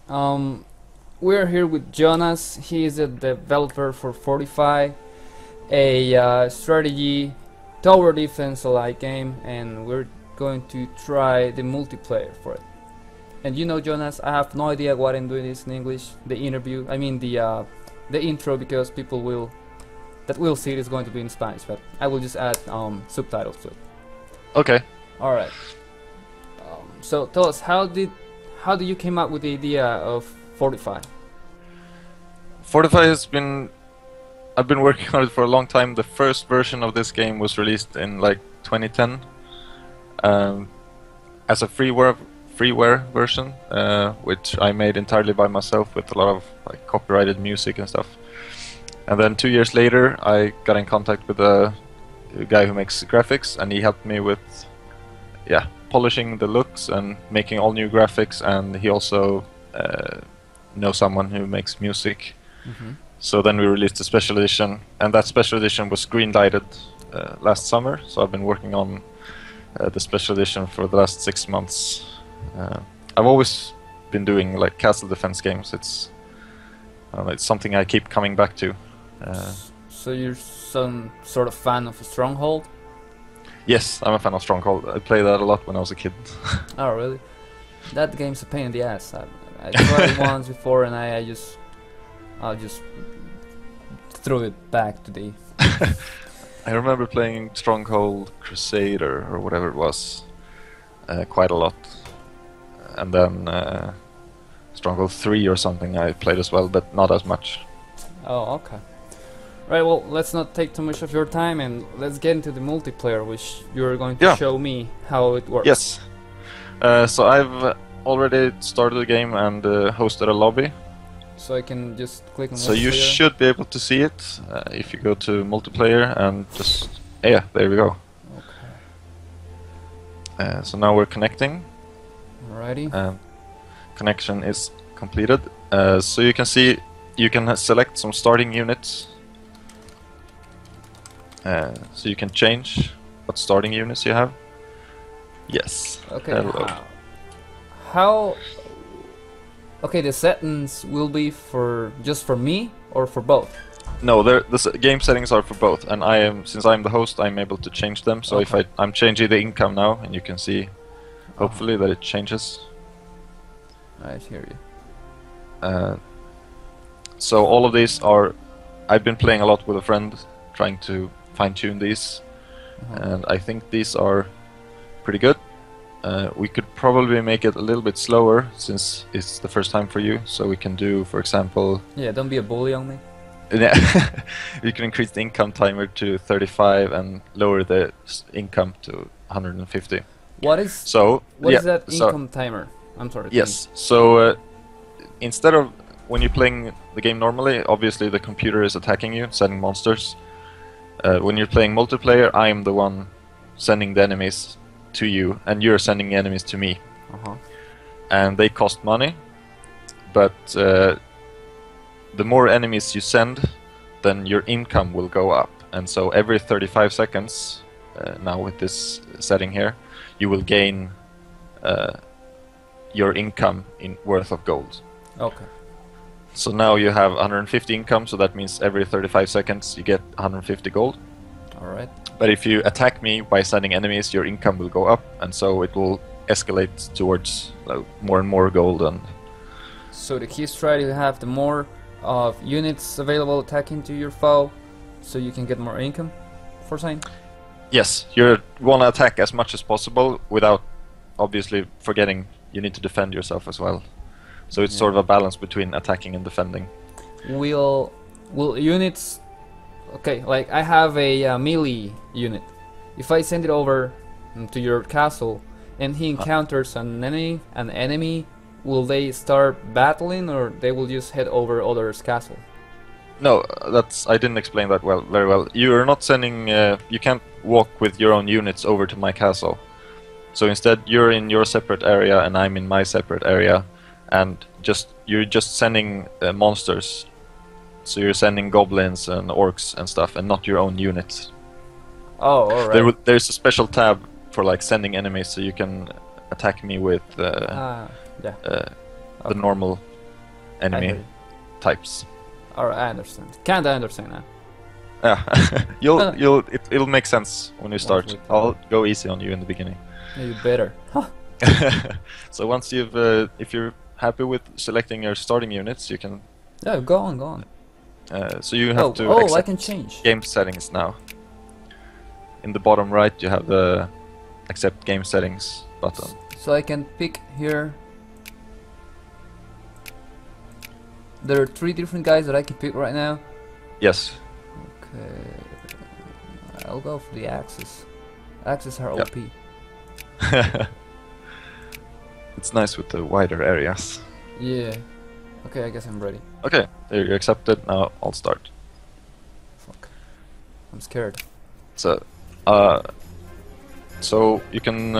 Um, we're here with Jonas. He is a developer for Fortify, a strategy tower defense alike game, and we're going to try the multiplayer for it. And you know, Jonas, I have no idea what I'm doing this in English. The interview, I mean the intro, because people will see it is going to be in Spanish, but I will just add subtitles to it. Okay. All right. So tell us, how did you came up with the idea of Fortify? Fortify I've been working on it for a long time. The first version of this game was released in like 2010 as a freeware version, which I made entirely by myself with a lot of like copyrighted music and stuff. And then 2 years later, I got in contact with a guy who makes graphics, and he helped me with, polishing the looks and making all new graphics. And he also knows someone who makes music. Mm-hmm. So then we released a special edition, and that special edition was green-lighted last summer. So I've been working on the special edition for the last 6 months. I've always been doing like castle defense games. It's something I keep coming back to. So you're some sort of fan of Stronghold? Yes, I'm a fan of Stronghold. I played that a lot when I was a kid. Oh, really? That game's a pain in the ass. I tried it once before, and I just threw it back to the. I remember playing Stronghold Crusader or whatever it was quite a lot, and then Stronghold 3 or something I played as well, but not as much. Oh, okay. Right, well, let's not take too much of your time, and let's get into the multiplayer, which you're going to show me how it works. Yes. So I've already started the game and hosted a lobby. So I can just click on multiplayer. So you should be able to see it if you go to multiplayer and just... Yeah, there we go. Okay. So now we're connecting. Alrighty. Connection is completed. So you can see you can select some starting units. So you can change what starting units you have. Yes. Okay. Hello. How? Okay, the settings will be just for me or for both? No, the game settings are for both, and since I'm the host, I'm able to change them. So okay. if I'm changing the income now, and you can see, hopefully, that it changes. I hear you. So all of these are, I've been playing a lot with a friend, trying to fine-tune these, and I think these are pretty good. We could probably make it a little bit slower since it's the first time for you, so we can do, for example... Yeah, don't be a bully on me. Yeah, we can increase the income timer to 35 and lower the income to 150. What is that income timer? I'm sorry. Yes, so instead of when you're playing the game normally, obviously the computer is attacking you, sending monsters. When you're playing multiplayer, I'm the one sending the enemies to you, and you're sending enemies to me. And they cost money, but the more enemies you send, then your income will go up. And so every 35 seconds, now with this setting here, you will gain your income in worth of gold. Okay. So now you have 150 income, so that means every 35 seconds you get 150 gold. Alright. But if you attack me by sending enemies, your income will go up, and so it will escalate towards more and more gold. And so the key is try to have the more of units available attacking to your foe, so you can get more income, for saying? Yes, you want to attack as much as possible without obviously forgetting you need to defend yourself as well. So it's sort of a balance between attacking and defending. Will units... Okay, like I have a melee unit. If I send it over to your castle and he encounters an enemy, will they start battling, or they will just head over others' castle? No, I didn't explain that very well. You are not sending... you can't walk with your own units over to my castle. So instead you're in your separate area and I'm in my separate area, and you're just sending monsters. So you're sending goblins and orcs and stuff, and not your own units. Oh, alright. There's a special tab for like sending enemies, so you can attack me with the normal I enemy hear you. types. Alright, I understand. Kinda understand now. Yeah, it'll make sense when you start. with- I'll go easy on you in the beginning. Yeah, you better. Huh. So once you've, if you're happy with selecting your starting units, you can. Yeah, go on, go on. So you have to I accept can change. game settings now. In the bottom right, you have the accept game settings button. So I can pick here. There are 3 different guys that I can pick right now. Yes. Okay. I'll go for the axes. Axes are Yep. OP. It's nice with the wider areas. Yeah. Okay, I guess I'm ready. Okay, there you accepted. Now I'll start. Fuck. I'm scared. So you can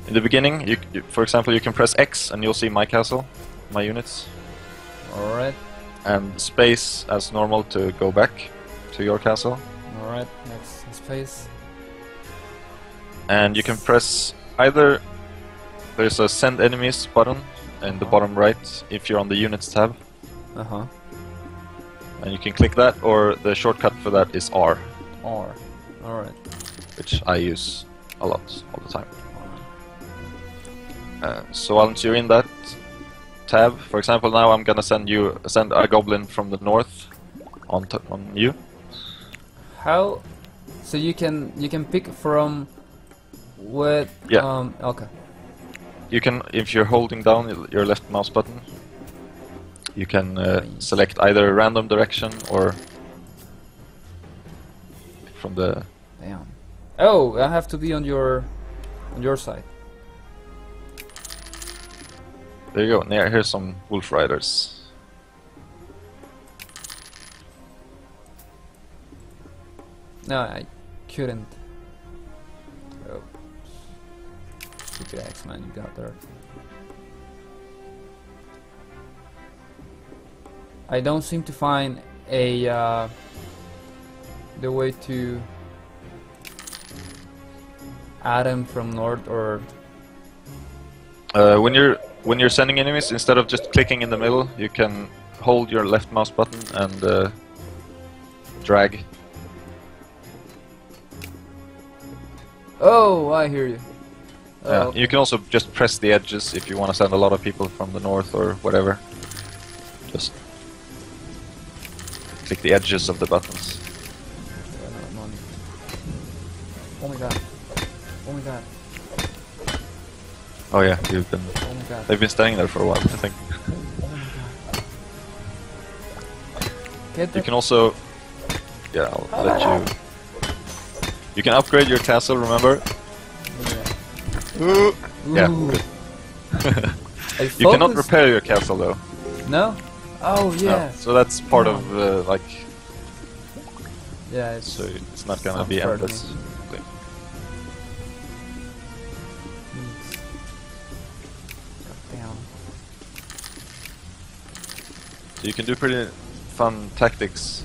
in the beginning, for example, you can press X and you'll see my castle, my units, Alright. and space as normal to go back to your castle. Alright, next space. And you can press either there's a send enemies button in the bottom right if you're on the units tab, Uh-huh. and you can click that, or the shortcut for that is R, R. Alright. which I use a lot all the time. Alright. So once you're in that tab, for example, now I'm gonna send a goblin from the north on you. How? So you can pick from what? Yeah. Okay. You can, if you're holding down your left mouse button, you can select either a random direction or from the. Damn. Oh, I have to be on your side. There you go. Here's some wolf riders. No, I couldn't. Oh. Stupid X-Man you got there. I don't seem to find a the way to add him from north or When you're sending enemies, instead of just clicking in the middle, you can hold your left mouse button and drag. Oh, I hear you. Yeah. You can also just press the edges if you want to send a lot of people from the north or whatever. Just click the edges of the buttons. Oh my god. Oh my god. Oh yeah, you've been. Oh my god. They've been staying there for a while, I think. Oh my god. Get You can also. Yeah, I'll let you. You can upgrade your castle. Remember? Yeah. Ooh. Yeah. Ooh. Good. I You cannot focused- repair your castle though. No? Oh No. yeah. So that's part of like. Yeah, it's So it's not gonna sounds be fair to endless. me. Damn. So you can do pretty fun tactics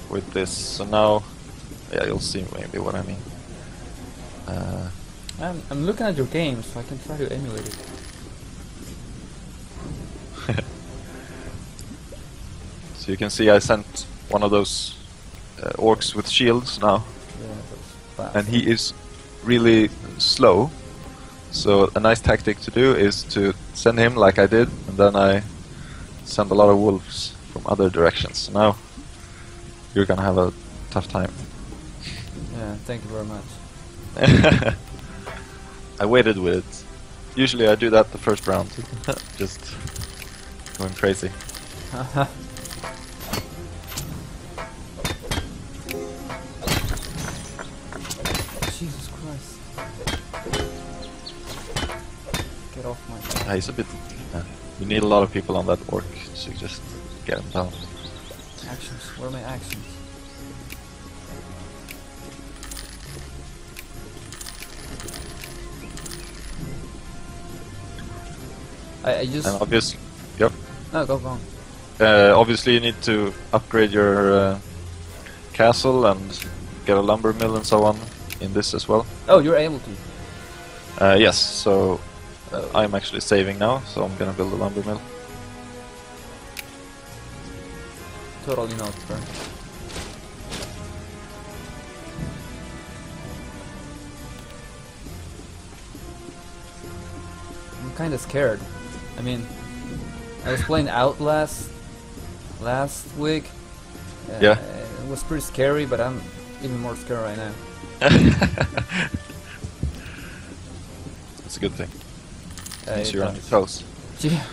with this. So now, yeah, you'll see maybe what I mean. I'm looking at your game, so I can try to emulate it. So you can see I sent one of those orcs with shields now, Yeah, that's fast. and he is really slow. So a nice tactic to do is to send him like I did, and then I send a lot of wolves from other directions. So now you're gonna have a tough time. Yeah, thank you very much. I waited with it. Usually I do that the first round. Just going crazy. Jesus Christ. Get off my... He's a bit. You need a lot of people on that orc to just get him down. Actions. Where are my actions? I just... And obviously, yep. No, go on. Obviously, you need to upgrade your castle and get a lumber mill and so on in this as well. Oh, you're able to. Yes. So I'm actually saving now, so I'm gonna build a lumber mill. Totally not fair. I'm kinda scared. I mean, I was playing Outlast last week. Yeah. It was pretty scary, but I'm even more scared right now. It's a good thing. Means It you're on your does. toes. Yeah.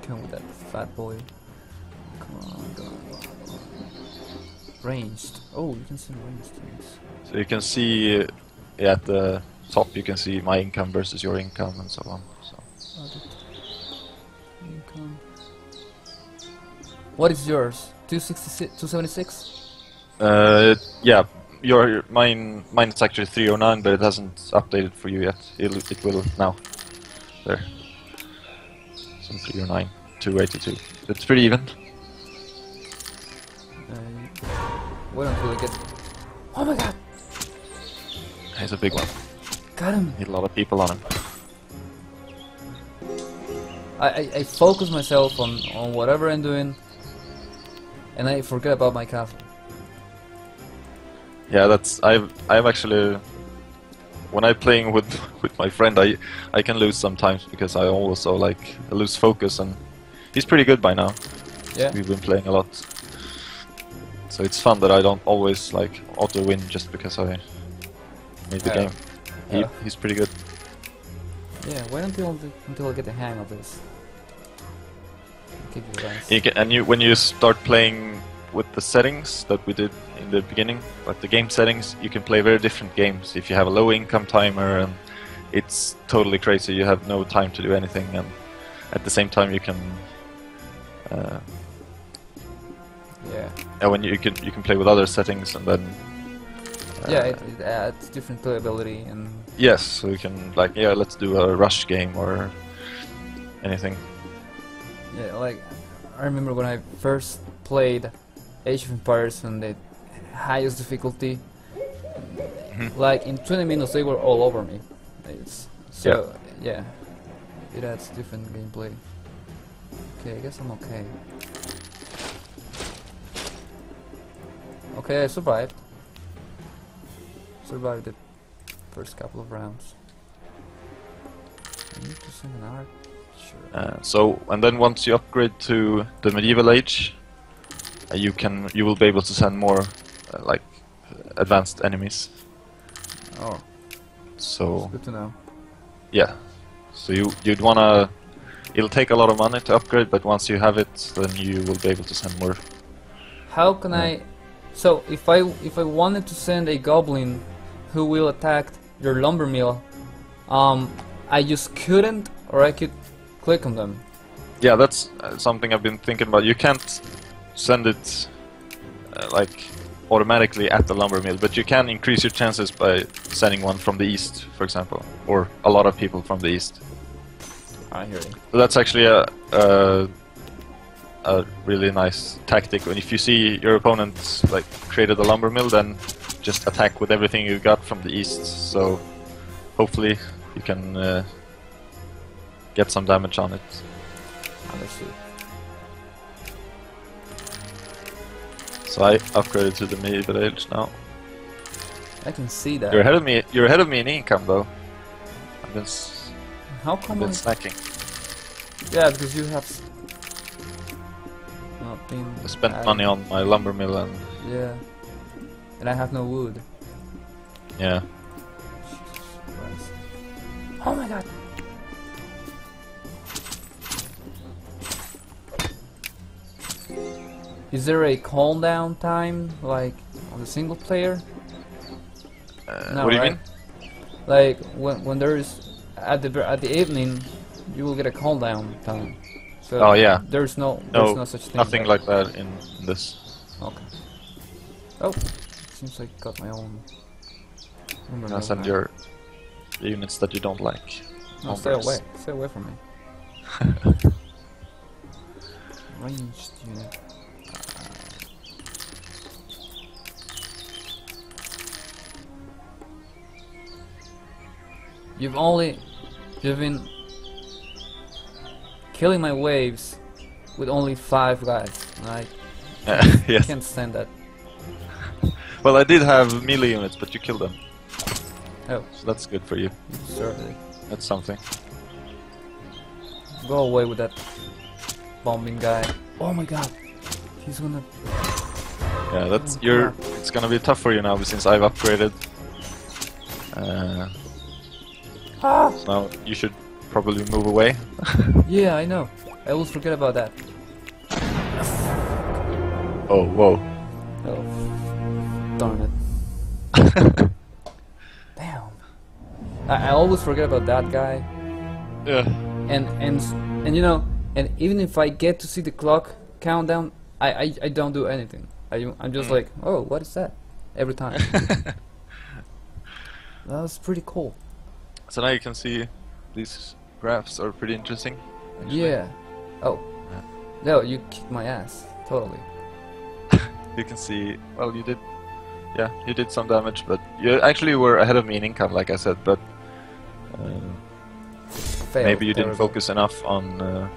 Come with that fat boy. Come on, come on. Ranged. Oh, you can see ranged things. So you can see at the top, you can see my income versus your income and so on. So. Income. What is yours? 266, 276? Yeah, mine is actually 309, but it hasn't updated for you yet. It will now. There. So 309, 282. It's pretty even. Wait until I get. Oh my god! He's a big one. Got him! Need a lot of people on him. I focus myself on whatever I'm doing, and I forget about my castle. Yeah, I've actually, when I'm playing with my friend, I can lose sometimes because I also like lose focus, and he's pretty good by now. Yeah. We've been playing a lot, so it's fun that I don't always like auto win just because I made the game. He's pretty good. Yeah. Wait until I get the hang of this. Give you guys. When you start playing with the settings that we did in the beginning, like the game settings, you can play very different games. If you have a low income timer, and it's totally crazy. You have no time to do anything, and at the same time you can. Yeah. When you can play with other settings, and then. Yeah, it adds different playability and. Yes, so you can like let's do a rush game or anything. Yeah, like I remember when I first played Age of Empires on the highest difficulty. Like in 20 minutes they were all over me. Yeah, it adds different gameplay. Okay, I guess I'm okay. Okay, I survived. Survived the first couple of rounds. I need to send an arc. Sure. And then once you upgrade to the medieval age, you will be able to send more like advanced enemies. Oh. So. That's good to know. Yeah. So you'd wanna. It'll take a lot of money to upgrade, but once you have it, then you will be able to send more. How can I? So if I wanted to send a goblin who will attack your lumber mill, I just couldn't, or I could click on them. Yeah, that's something I've been thinking about. You can't send it like automatically at the lumber mill, but you can increase your chances by sending one from the east, for example, or a lot of people from the east. I hear you. So that's actually a really nice tactic. And if you see your opponent like created a lumber mill, then just attack with everything you got from the east. So hopefully you can get some damage on it. Understood. So I upgraded to the medieval age now. I can see that. You're ahead of me. You're ahead of me in income, though. I've been How come snacking. Yeah, because you have not been. I spent money on my lumber mill and. Yeah. And I have no wood. Yeah. Jesus Christ. Oh my god! Is there a calm down time, like on the single player? No, what do you right? mean? Like when there is at the evening, you will get a calm down time. So Oh yeah. there's no such thing. Nothing like that in this. Okay. Oh, seems like I got my own. I'm gonna send your units that you don't like. No, stay away from me. Ranged unit. You've been killing my waves with only 5 guys. I Yes. can't stand that. Well, I did have melee units, but you killed them. Oh, So that's good for you. certainly. That's something. Go away with that bombing guy. Oh my god. He's gonna... Yeah, that's Oh, it's gonna be tough for you now since I've upgraded. So now you should probably move away. Yeah, I know. I always forget about that. Oh, whoa. Oh, darn it. Damn. I always forget about that guy. Yeah. And you know, and even if I get to see the clock countdown, I don't do anything. I'm just like, oh, what is that? Every time. That was pretty cool. So now you can see these graphs are pretty interesting. Actually. Yeah. Oh. Yeah. No, you kicked my ass. Totally. You can see, well, you did some damage, but you actually were ahead of me in income, like I said, but Failed maybe you didn't terribly. focus enough on,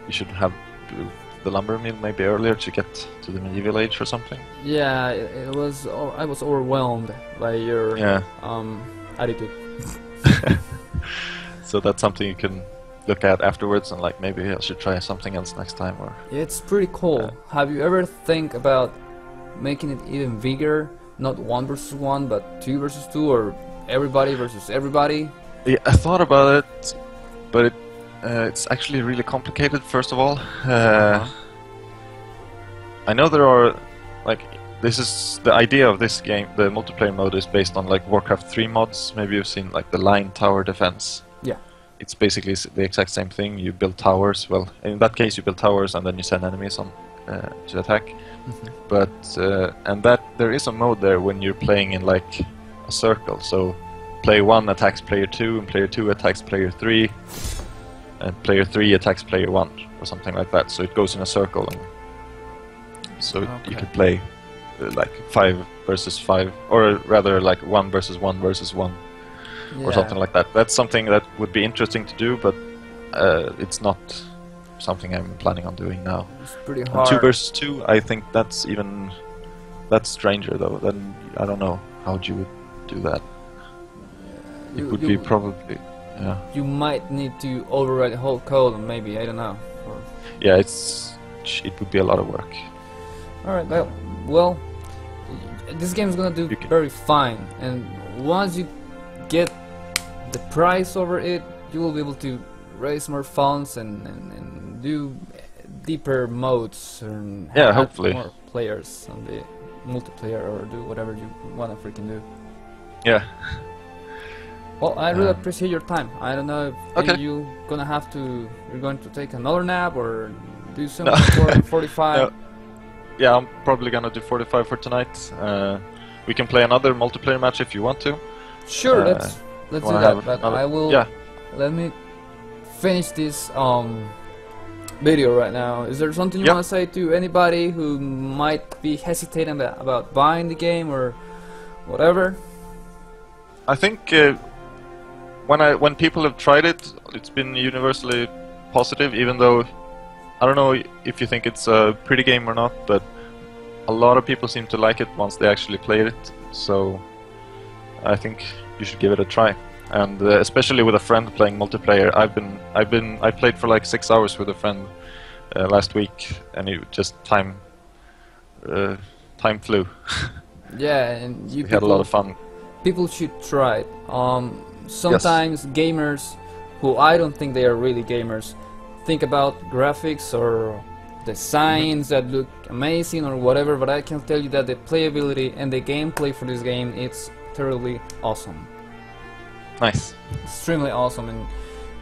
you should have the lumber mill maybe earlier to get to the medieval age or something. Yeah, it was. I was overwhelmed by your Yeah. attitude. So that's something you can look at afterwards and like maybe I should try something else next time or... It's pretty cool. Have you ever think about making it even bigger? Not 1 versus 1, but 2 versus 2, or everybody versus everybody? Yeah, I thought about it, but it's actually really complicated. First of all, I know there are like this is the idea of this game. The multiplayer mode is based on like Warcraft 3 mods. Maybe you've seen like the line tower defense. Yeah. It's basically the exact same thing. You build towers. Well, in that case, you build towers and then you send enemies on to attack. Mm-hmm. But and that there is a mode there when you're playing in like a circle. So player 1 attacks player 2, and player 2 attacks player 3, and player 3 attacks player 1, or something like that. So it goes in a circle, and so Okay. you could play like 5 versus 5, or rather like 1 versus 1 versus 1, or something like that. That's something that would be interesting to do, but it's not something I'm planning on doing now. It's pretty And hard. 2 versus 2, I think that's stranger though. Then I don't know how you would do that. It would be probably, yeah. You might need to override the whole code, maybe, I don't know. Or... Yeah, it would be a lot of work. Alright, well, this game is gonna do You can- very fine, and once you get the price over it, you will be able to raise more funds and do deeper modes and Yeah, add hopefully. more players on the multiplayer, or do whatever you wanna freaking do. Yeah. Well, I really appreciate your time. I don't know if Okay. you're going to take another nap or do some No. for 45. No. Yeah, I'm probably gonna do 45 for tonight. We can play another multiplayer match if you want to. Sure, let's do wanna that. have But another- I will. Yeah. Let me finish this video right now. Is there something you Yep. want to say to anybody who might be hesitating about buying the game or whatever? I think when people have tried it, it's been universally positive. Even though I don't know if you think it's a pretty game or not, but a lot of people seem to like it once they actually played it. So I think you should give it a try, and especially with a friend playing multiplayer. I played for like 6 hours with a friend last week, and it just time flew. Yeah, and you We had a lot of fun. people should try it. Sometimes gamers, who I don't think they are really gamers, think about graphics or designs that look amazing or whatever, but I can tell you that the playability and the gameplay for this game, it's terribly awesome. Nice. Extremely awesome, and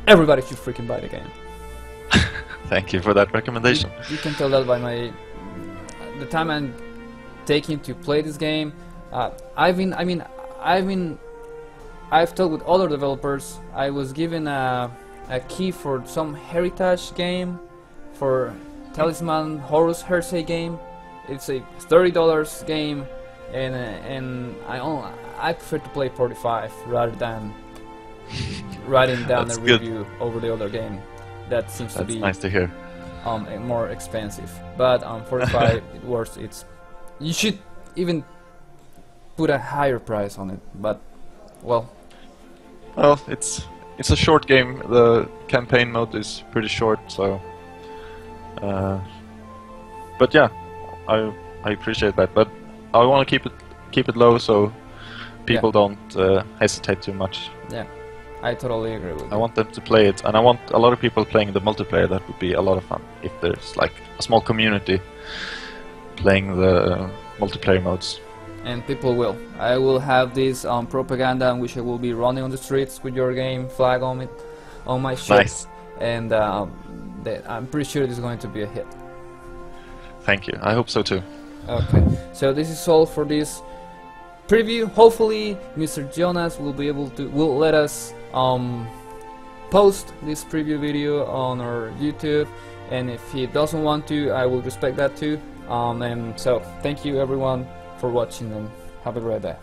everybody should freaking buy the game. Thank you for that recommendation. You can tell that by the time I'm taking to play this game. I've talked with other developers. I was given a key for some heritage game, for Talisman Horus Hersey game. It's a $30 game, and I prefer to play 45 rather than writing down a That's good. review over the other game. That seems to That's be nice to hear. more expensive. But Fortify, it works. You should even put a higher price on it. But well, it's a short game. The campaign mode is pretty short, so. But yeah, I appreciate that. But I want to keep it low so people don't hesitate too much. Yeah, I totally agree with I you. want them to play it, and I want a lot of people playing the multiplayer. That would be a lot of fun if there's like a small community playing the multiplayer modes. And people will. I will have this propaganda in which I will be running on the streets with your game flag on it, on my ship. Nice. And I'm pretty sure it is going to be a hit. Thank you. I hope so too. Okay, so this is all for this preview. Hopefully Mr. Jonas will let us post this preview video on our YouTube, and if he doesn't want to, I will respect that too. And so thank you everyone for watching, and have a great day.